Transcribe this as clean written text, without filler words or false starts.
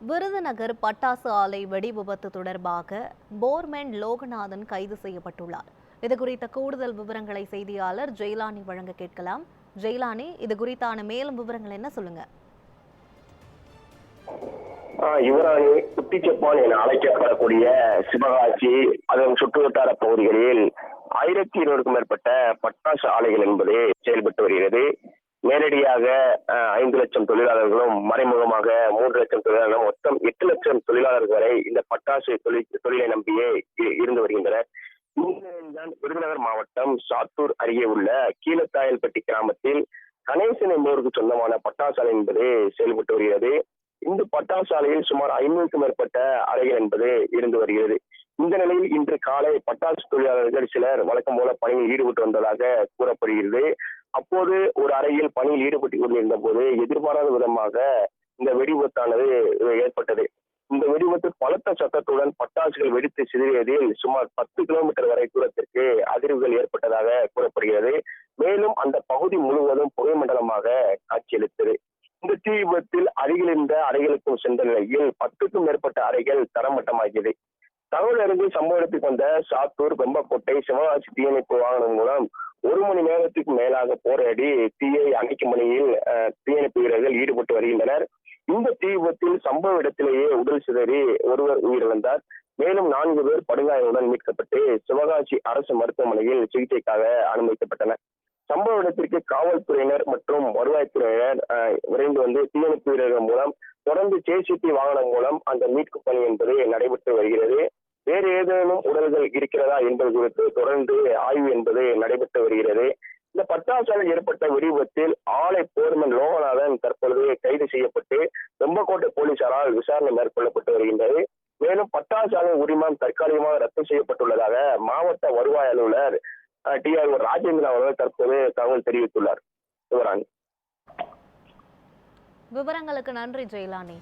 விருதுநகர் பட்டாசு ஆலை வெடி விபத்து தொடர்பாக போர்மேன் லோகநாதன் கைது செய்யப்பட்டுள்ளார். இது குறித்த கூடுதல் விவரங்களை செய்தியாளர் ஜெயலானி வழங்க கேட்கலாம். ஜெயலானி, இது குறித்தான மேலும் விவரங்கள் என்ன, சொல்லுங்க. யுவராணி குட்டிச்செப்பான் என அழைக்கப்படக்கூடிய சிவகாசி அதன் சுற்றுவட்டார பகுதிகளில் 1200க்கும் மேற்பட்ட பட்டாசு ஆலைகள் என்பது செயல்பட்டு வருகிறது. நேரடியாக 5 லட்சம் தொழிலாளர்களும், மறைமுகமாக 3 லட்சம் தொழிலாளர்களும், மொத்தம் 8 லட்சம் தொழிலாளர்கள் வரை இந்த பட்டாசு தொழிலை நம்பியே இருந்து வருகின்றனர். இந்நிலையில்தான் விருதுநகர் மாவட்டம் சாத்தூர் அருகே உள்ள கீழத்தாயல்பட்டி கிராமத்தில் கணேசன் என்பவருக்கு சொந்தமான பட்டாசு ஆலை என்பது செயல்பட்டு வருகிறது. இந்த பட்டாசு ஆலையில் சுமார் 500க்கும் மேற்பட்ட அறைகள் என்பது இருந்து வருகிறது. இந்த நிலையில் இன்று காலை பட்டாசு தொழிலாளர்கள் சிலர் வழக்கம் போல பணியில் ஈடுபட்டு வந்ததாக கூறப்படுகிறது. அப்போது ஒரு அறையில் பணியில் ஈடுபட்டுக் கொண்டிருந்த போது எதிர்பாராத விதமாக இந்த வெடிவிபத்தானது ஏற்பட்டது. இந்த வெடிவிபத்து பலத்த சத்தத்துடன் பட்டாசுகள் வெடித்து சிதறியதில் சுமார் 10 கிலோமீட்டர் வரை தூரத்திற்கு அதிர்வுகள் ஏற்பட்டதாக கூறப்படுகிறது. மேலும் அந்த பகுதி முழுவதும் புகை மண்டலமாக காட்சியளித்தது. இந்த தீ விபத்தில் அருகில் இருந்த அறைகளுக்கும் சென்ற நிலையில் 10க்கும் மேற்பட்ட அறைகள் தரமட்டமாகியது. தகவல் அறிந்து சம்பவ இடத்துக்கு வந்த சாத்தூர், வெம்பக்கோட்டை, சிவகாசி தீயணைப்பு வாகனம் மூலம் 1 மணி நேரத்துக்கு மேலாக போராடி தீயை அணைக்கும் பணியில் தீயணைப்பு வீரர்கள் ஈடுபட்டு வருகின்றனர். இந்த தீ விபத்தில் சம்பவ இடத்திலேயே உடல் சிதறி ஒருவர் உயிரிழந்தார். மேலும் 4 பேர் படுகாயமுடன் மீட்கப்பட்டு சிவகாசி அரசு மருத்துவமனையில் சிகிச்சைக்காக அனுமதிக்கப்பட்டனர். சம்பவ இடத்திற்கு காவல்துறையினர் மற்றும் வருவாய்த்துறையினர் விரைந்து வந்து தீயணைப்பு வீரர்கள் மூலம் தொடர்ந்து ஜேசிபி வாகனம் மூலம் அந்த மீட்பு பணி என்பது நடைபெற்று வருகிறது. வேறு ஏதேனும் உடல்கள் இருக்கிறதா என்பது குறித்து தொடர்ந்து ஆய்வு என்பது நடைபெற்று வருகிறது. இந்த பட்டாசாலையில் ஏற்பட்ட வெடிவிபத்தில் ஆலை போர்மன் லோகநாதன் தற்பொழுது கைது செய்யப்பட்டு வெம்பக்கோட்டை போலீசாரால் விசாரணை மேற்கொள்ளப்பட்டு வருகின்றது. மேலும் பட்டாசாலை உரிமம் தற்காலிகமாக ரத்து செய்யப்பட்டுள்ளதாக மாவட்ட வருவாய் அலுவலர் TR ராஜேந்திரன் அவர்கள் தற்போது தகவல் தெரிவித்துள்ளார். விவரங்களுக்கு நன்றி ஜெயலானி.